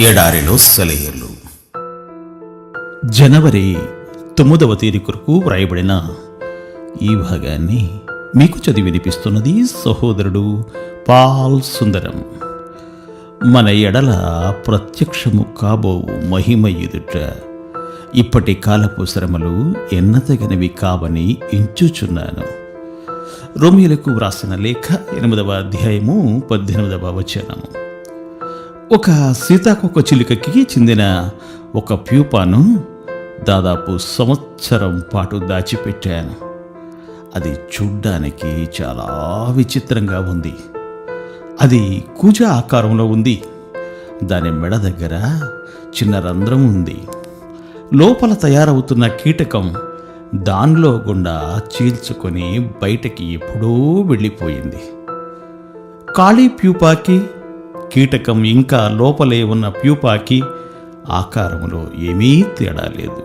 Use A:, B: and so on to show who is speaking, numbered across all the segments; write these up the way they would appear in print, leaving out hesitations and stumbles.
A: ఎడారిలో సెలయేర్లు.
B: జనవరి 9వ తేదీ కొరకు వ్రాయబడిన ఈ భాగాన్ని మీకు చదివి వినిపిస్తున్నది సహోదరుడు పాల్ సుందరం. మన ఎడల ప్రత్యక్షము కాబోవు మహిమ ఎదుట ఇప్పటి కాలపు శ్రమలు ఎన్నతగినవి కావని ఎంచుచున్నాను. రోమియోలకు వ్రాసిన లేఖ 8వ అధ్యాయము 18వ వచనము. ఒక సీతాకోక చిలుకకి చెందిన ఒక ప్యూపాను దాదాపు సంవత్సరం పాటు దాచిపెట్టాను. అది చూడ్డానికి చాలా విచిత్రంగా ఉంది. అది కూజ ఆకారంలో ఉంది. దాని మెడ దగ్గర చిన్న రంధ్రం ఉంది. లోపల తయారవుతున్న కీటకం దానిలో గుండా చీల్చుకొని బయటకి ఎప్పుడూ వెళ్ళిపోయింది. ఖాళీ ప్యూపాకి కీటకం ఇంకా లోపలే ఉన్న ప్యూపాకి ఆకారంలో ఏమీ తేడా లేదు.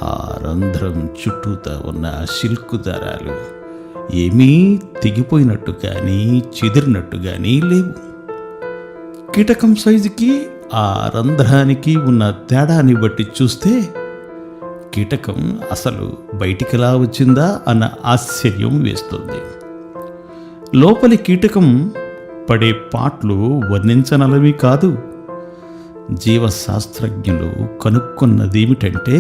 B: ఆ రంధ్రం చుట్టూతా ఉన్న సిల్క్ దారాలు ఏమీ తెగిపోయినట్టు కానీ చెదిరినట్టు కానీ లేవు. కీటకం సైజుకి ఆ రంధ్రానికి ఉన్న తేడాని బట్టి చూస్తే కీటకం అసలు బయటికిలా వచ్చిందా అన్న ఆశ్చర్యం వేస్తుంది. లోపలి కీటకం పడే పాట్లు వర్ణించనలవి కాదు. జీవశాస్త్రజ్ఞులు కనుక్కున్నదేమిటంటే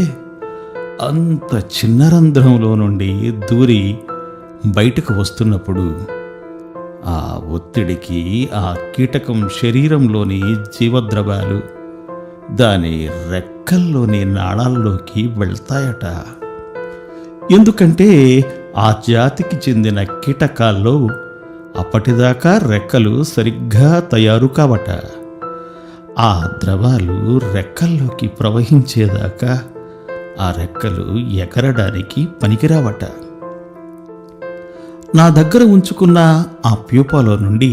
B: అంత చిన్న రంధ్రంలో నుండి దూరి బయటకు వస్తున్నప్పుడు ఆ ఒత్తిడికి ఆ కీటకం శరీరంలోని జీవద్రవాలు దాని రెక్కల్లోని నాళాల్లోకి వెళ్తాయట. ఎందుకంటే ఆ జాతికి చెందిన కీటకాల్లో అప్పటిదాకా రెక్కలు సరిగ్గా తయారు కావట. ఆ ద్రవాలు రెక్కల్లోకి ప్రవహించేదాకా ఆ రెక్కలు ఎగరడానికి పనికిరావట. నా దగ్గర ఉంచుకున్న ఆ ప్యూపాలో నుండి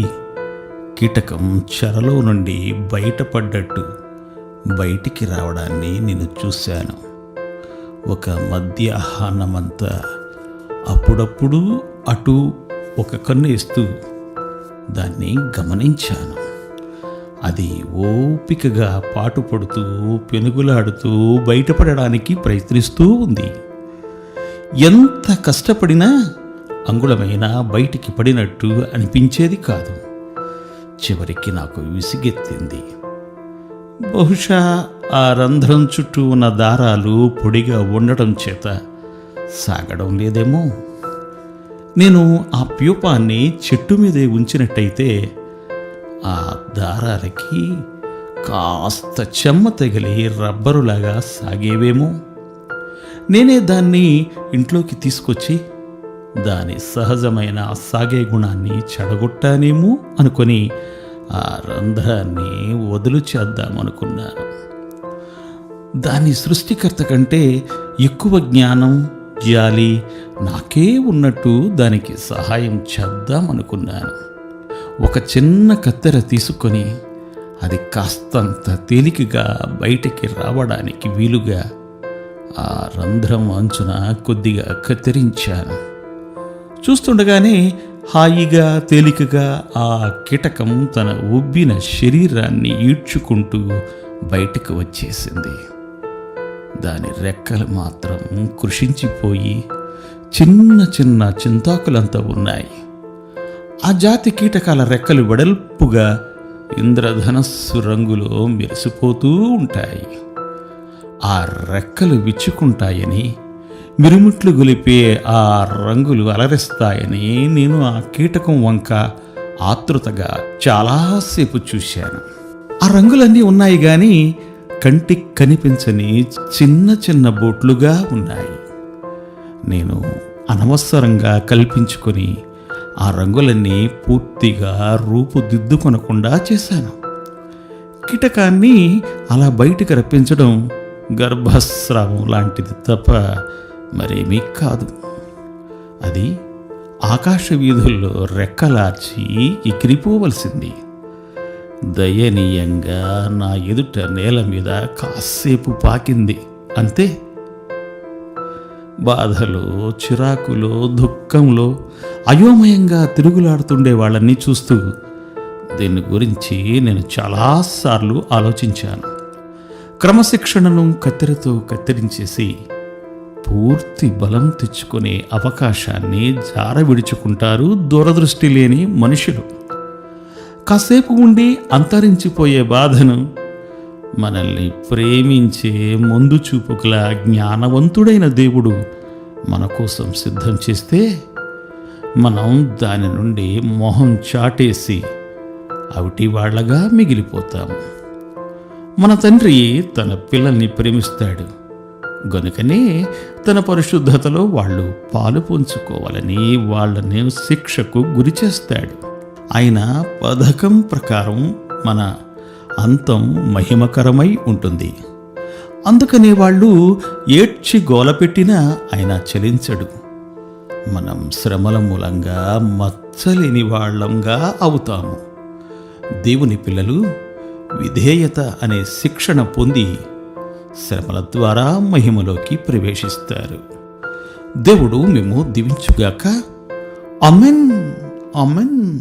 B: కీటకం చెరలో నుండి బయటపడ్డట్టు బయటికి రావడాన్ని నేను చూశాను. ఒక మధ్యాహ్నమంతా అప్పుడప్పుడు అటు ఒక కన్ను ఇస్తూ దాన్ని గమనించాను. అది ఓపికగా పాటుపడుతూ పెనుగులాడుతూ బయటపడడానికి ప్రయత్నిస్తూ ఉంది. ఎంత కష్టపడినా అంగుళమైన బయటికి పడినట్టు అనిపించేది కాదు. చివరికి నాకు విసిగెత్తింది. బహుశా ఆ రంధ్రం చుట్టూ ఉన్న దారాలు పొడిగా ఉండటం చేత సాగడం లేదేమో. నేను ఆ ప్యూపాన్ని చెట్టు మీదే ఉంచినట్టయితే ఆ దారాలకి కాస్త చెమ్మ తగిలి రబ్బరులాగా సాగేవేమో. నేనే దాన్ని ఇంట్లోకి తీసుకొచ్చి దాని సహజమైన సాగే గుణాన్ని చెడగొట్టానేమో అనుకొని ఆ రంధ్రాన్ని వదులు చేద్దామనుకున్నాను. దాని సృష్టికర్త కంటే ఎక్కువ జ్ఞానం జాలి నాకే ఉన్నట్టు దానికి సహాయం చేద్దామనుకున్నాను. ఒక చిన్న కత్తెర తీసుకొని అది కాస్తంత తేలికగా బయటికి రావడానికి వీలుగా ఆ రంధ్రం అంచున కొద్దిగా కత్తిరించాను. చూస్తుండగానే హాయిగా తేలికగా ఆ కీటకం తన ఉబ్బిన శరీరాన్ని ఈడ్చుకుంటూ బయటకు వచ్చేసింది. దాని రెక్కలు మాత్రం కృషించిపోయి చిన్న చిన్న చింతాకులంతా ఉన్నాయి. ఆ జాతి కీటకాల రెక్కలు వెడల్పుగా ఇంద్రధనస్సు రంగులో మెరిసిపోతూ ఉంటాయి. ఆ రెక్కలు విచ్చుకుంటాయని, మిరుమిట్లు గొలిపే ఆ రంగులు అలరిస్తాయని నేను ఆ కీటకం వంక ఆతృతగా చాలాసేపు చూశాను. ఆ రంగులన్నీ ఉన్నాయి కానీ కంటికి కనిపించని చిన్న చిన్న బోట్లుగా ఉన్నాయి. నేను అనవసరంగా కల్పించుకొని ఆ రంగులన్నీ పూర్తిగా రూపుదిద్దుకొనకుండా చేశాను. కీటకాన్ని అలా బయటికి రప్పించడం గర్భస్రావం లాంటిది తప్ప మరేమీ కాదు. అది ఆకాశ వీధుల్లో రెక్కలార్చి ఎగిరిపోవలసింది. దయనీయంగా నా ఎదుట నేల మీద కాసేపు పాకింది అంతే. బాధలో, చిరాకులో, దుఃఖంలో అయోమయంగా తిరుగులాడుతుండే వాళ్ళని చూస్తూ దీని గురించి నేను చాలాసార్లు ఆలోచించాను. క్రమశిక్షణను కత్తెరతో కత్తిరించేసి పూర్తి బలం తెచ్చుకునే అవకాశాన్ని జార విడుచుకుంటారు దూరదృష్టి లేని మనుషులు. కాసేపు ఉండి అంతరించిపోయే బాధను మనల్ని ప్రేమించే ముందు చూపుగల జ్ఞానవంతుడైన దేవుడు మన కోసం సిద్ధం చేస్తే మనం దాని నుండి మొహం చాటేసి అవిటివాళ్లగా మిగిలిపోతాము. మన తండ్రి తన పిల్లల్ని ప్రేమిస్తాడు గనుకనే తన పరిశుద్ధతలో వాళ్ళు పాలు పంచుకోవాలని వాళ్ళని శిక్షకు గురి చేస్తాడు. ఆయన పథకం ప్రకారం మన అంతం మహిమకరమై ఉంటుంది. అందుకనే వాళ్ళు ఏడ్చి గోలపెట్టినా ఆయన చలించడు. మనం శ్రమల మూలంగా మచ్చలేని వాళ్ళంగా అవుతాము. దేవుని పిల్లలు విధేయత అనే శిక్షణ పొంది శ్రమల ద్వారా మహిమలోకి ప్రవేశిస్తారు. దేవుడు మేము దీవించుగాక. ఆమేన్. ఆమేన్.